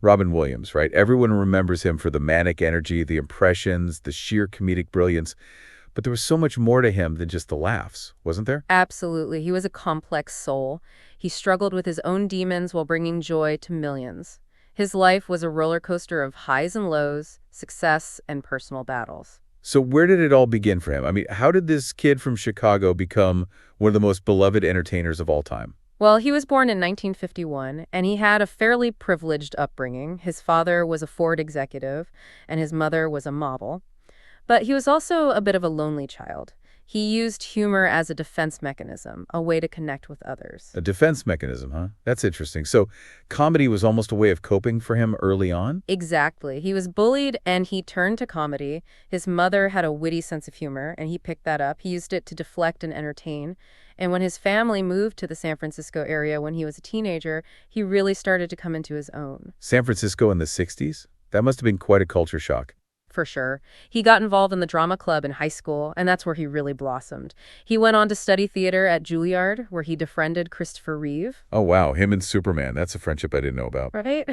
Robin Williams, right? Everyone remembers him for the manic energy, the impressions, the sheer comedic brilliance. But there was so much more to him than just the laughs, wasn't there? Absolutely. He was a complex soul. He struggled with his own demons while bringing joy to millions. His life was a roller coaster of highs and lows, success and personal battles. So where did it all begin for him? I mean, how did this kid from Chicago become one of the most beloved entertainers of all time? Well, he was born in 1951, and he had a fairly privileged upbringing. His father was a Ford executive, and his mother was a model. But he was also a bit of a lonely child. He used humor as a defense mechanism, a way to connect with others. A defense mechanism, huh? That's interesting. So comedy was almost a way of coping for him early on? Exactly. He was bullied and he turned to comedy. His mother had a witty sense of humor, and he picked that up. He used it to deflect and entertain. And when his family moved to the San Francisco area when he was a teenager, he really started to come into his own. San Francisco in the 60s? That must have been quite a culture shock. For sure. He got involved in the drama club in high school, and that's where he really blossomed. He went on to study theater at Juilliard, where he befriended Christopher Reeve. Oh, wow. Him and Superman. That's a friendship I didn't know about. Right?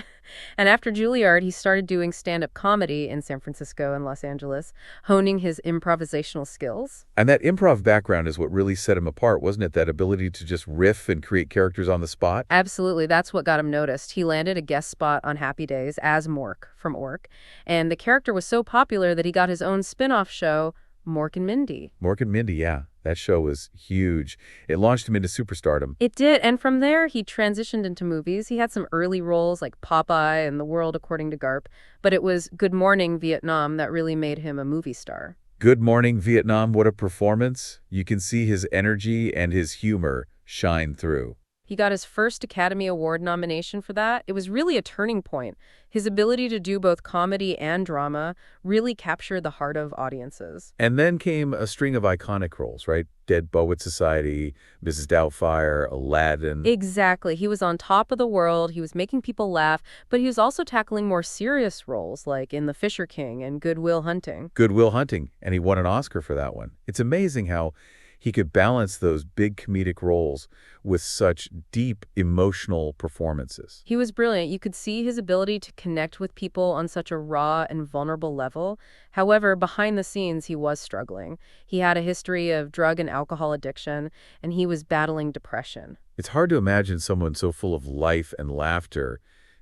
And after Juilliard, he started doing stand-up comedy in San Francisco and Los Angeles, honing his improvisational skills. And that improv background is what really set him apart, wasn't it? That ability to just riff and create characters on the spot? Absolutely. That's what got him noticed. He landed a guest spot on Happy Days as Mork from Ork, and the character was so popular that he got his own spin-off show, Mork and Mindy. Mork and Mindy, yeah. That show was huge. It launched him into superstardom. It did, and from there, he transitioned into movies. He had some early roles like Popeye and The World According to Garp, but it was Good Morning, Vietnam that really made him a movie star. Good Morning, Vietnam. What a performance. You can see his energy and his humor shine through. He got his first Academy Award nomination for that. It was really a turning point. His ability to do both comedy and drama really captured the heart of audiences. And then came a string of iconic roles, right? Dead Poets Society, Mrs. Doubtfire, Aladdin. Exactly. He was on top of the world. He was making people laugh, but he was also tackling more serious roles like in The Fisher King and Good Will Hunting. Good Will Hunting, and he won an Oscar for that one. It's amazing how he could balance those big comedic roles with such deep emotional performances. He was brilliant. You could see his ability to connect with people on such a raw and vulnerable level. However, behind the scenes, he was struggling. He had a history of drug and alcohol addiction, and he was battling depression. It's hard to imagine someone so full of life and laughter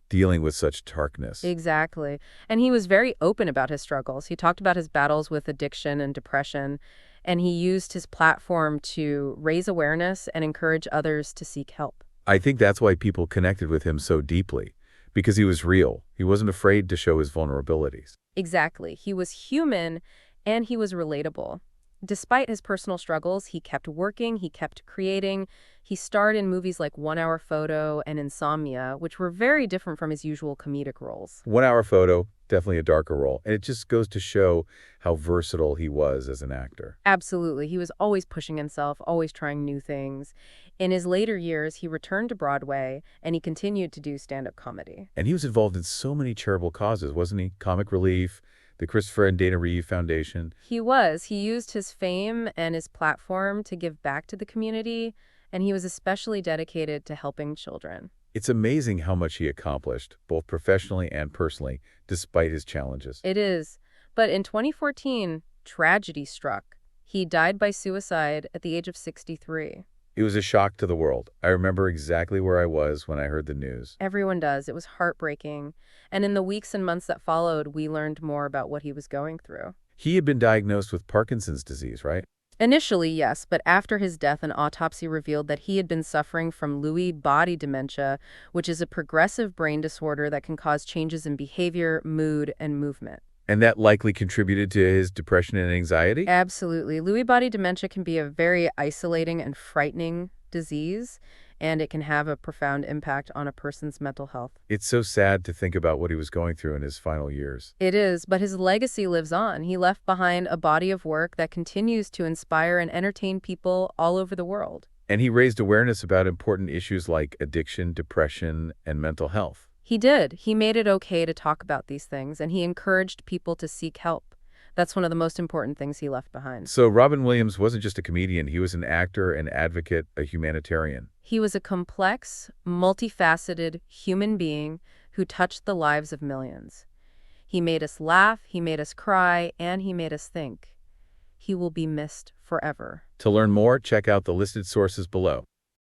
dealing with such darkness. Exactly. And he was very open about his struggles. He talked about his battles with addiction and depression, and he used his platform to raise awareness and encourage others to seek help. I think that's why people connected with him so deeply, because he was real. He wasn't afraid to show his vulnerabilities. Exactly. He was human and he was relatable. Despite his personal struggles, he kept working, he kept creating. He starred in movies like 1 Hour Photo and Insomnia, which were very different from his usual comedic roles. 1 Hour Photo, definitely a darker role. And it just goes to show how versatile he was as an actor. Absolutely. He was always pushing himself, always trying new things. In his later years, he returned to Broadway, and he continued to do stand-up comedy. And he was involved in so many charitable causes, wasn't he? Comic Relief, the Christopher and Dana Reeve Foundation. He was. He used his fame and his platform to give back to the community, and he was especially dedicated to helping children. It's amazing how much he accomplished, both professionally and personally, despite his challenges. It is. But in 2014, tragedy struck. He died by suicide at the age of 63. It was a shock to the world. I remember exactly where I was when I heard the news. Everyone does. It was heartbreaking. And in the weeks and months that followed, we learned more about what he was going through. He had been diagnosed with Parkinson's disease, right? Initially, yes, but after his death, an autopsy revealed that he had been suffering from Lewy body dementia, which is a progressive brain disorder that can cause changes in behavior, mood, and movement. And that likely contributed to his depression and anxiety? Absolutely. Lewy body dementia can be a very isolating and frightening disease, and it can have a profound impact on a person's mental health. It's so sad to think about what he was going through in his final years. It is, but his legacy lives on. He left behind a body of work that continues to inspire and entertain people all over the world. And he raised awareness about important issues like addiction, depression, and mental health. He did. He made it okay to talk about these things, and he encouraged people to seek help. That's one of the most important things he left behind. So Robin Williams wasn't just a comedian. He was an actor, an advocate, a humanitarian. He was a complex, multifaceted human being who touched the lives of millions. He made us laugh, he made us cry, and he made us think. He will be missed forever. To learn more, check out the listed sources below.